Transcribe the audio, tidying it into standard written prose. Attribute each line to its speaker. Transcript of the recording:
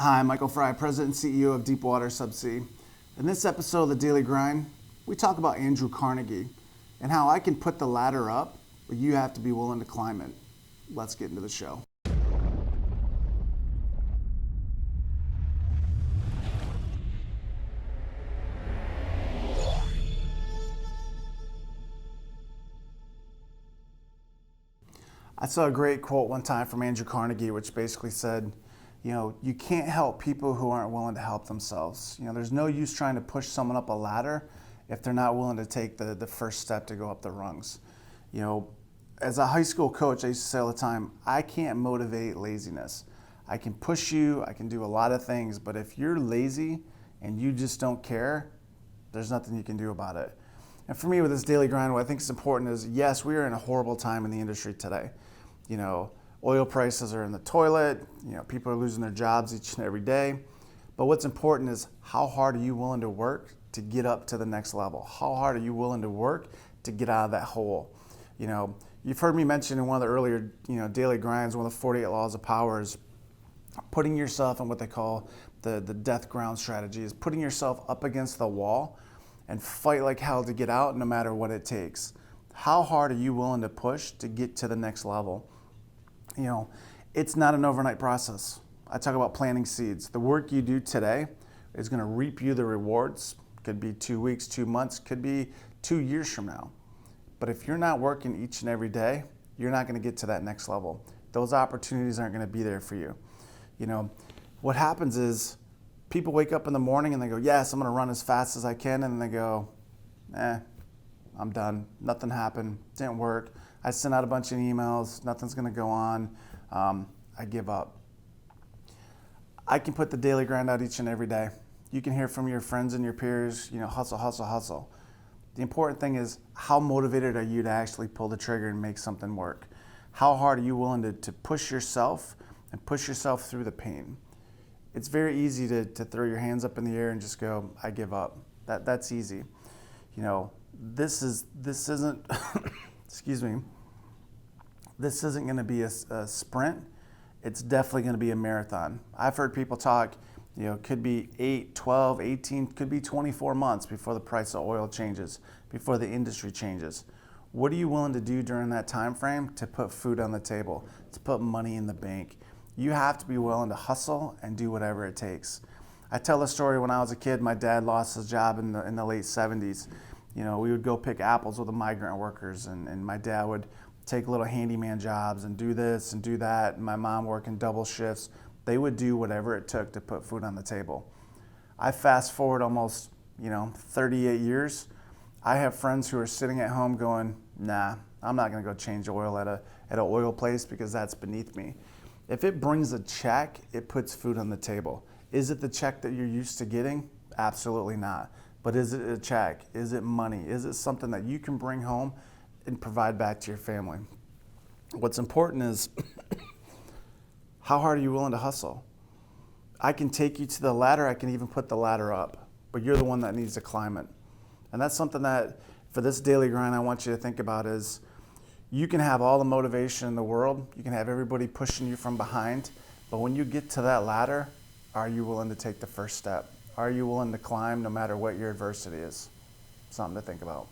Speaker 1: Hi, Michael Fry, President and CEO of Deepwater Subsea. In this episode of The Daily Grind, we talk about Andrew Carnegie and how I can put the ladder up, but you have to be willing to climb it. Let's get into the show. I saw a great quote one time from Andrew Carnegie, which basically said, you can't help people who aren't willing to help themselves. There's no use trying to push someone up a ladder if they're not willing to take the first step to go up the rungs. As a high school coach, I used to say all the time, I can't motivate laziness. I can push you, I can do a lot of things, but if you're lazy and you just don't care, there's nothing you can do about it. And for me with this daily grind, what I think is important is, yes, we are in a horrible time in the industry today. Oil prices are in the toilet, people are losing their jobs each and every day. But what's important is, how hard are you willing to work to get up to the next level? How hard are you willing to work to get out of that hole? You've heard me mention in one of the earlier, daily grinds, one of the 48 laws of power is putting yourself in what they call the death ground strategy, is putting yourself up against the wall and fight like hell to get out no matter what it takes. How hard are you willing to push to get to the next level? It's not an overnight process. I talk about planting seeds. The work you do today is going to reap you the rewards. Could be 2 weeks, 2 months, could be 2 years from now. But if you're not working each and every day, you're not going to get to that next level. Those opportunities aren't going to be there for you. What happens is people wake up in the morning and they go, yes, I'm going to run as fast as I can. And then they go, I'm done. Nothing happened. Didn't work. I sent out a bunch of emails. Nothing's going to go on. I give up. I can put the daily grind out each and every day. You can hear from your friends and your peers, hustle, hustle, hustle. The important thing is, how motivated are you to actually pull the trigger and make something work? How hard are you willing to push yourself and push yourself through the pain? It's very easy to throw your hands up in the air and just go, I give up. That's easy. This isn't excuse me, this isn't going to be a sprint. It's definitely going to be a marathon. I've heard people talk, could be 8, 12, 18, could be 24 months before the price of oil changes, before the industry changes. What are you willing to do during that time frame to put food on the table, to put money in the bank? You have to be willing to hustle and do whatever it takes. I tell a story. When I was a kid, my dad lost his job in the late 70s. We would go pick apples with the migrant workers, and my dad would take little handyman jobs and do this and do that, and my mom working double shifts. They would do whatever it took to put food on the table. I fast forward almost 38 years. I have friends who are sitting at home going, nah, I'm not going to go change oil at an oil place because that's beneath me. If it brings a check, it puts food on the table. Is it the check that you're used to getting? Absolutely not. But is it a check? Is it money? Is it something that you can bring home and provide back to your family? What's important is, how hard are you willing to hustle? I can take you to the ladder. I can even put the ladder up, but you're the one that needs to climb it. And that's something that, for this daily grind, I want you to think about is, you can have all the motivation in the world. You can have everybody pushing you from behind. But when you get to that ladder, are you willing to take the first step? Are you willing to climb no matter what your adversity is? Something to think about.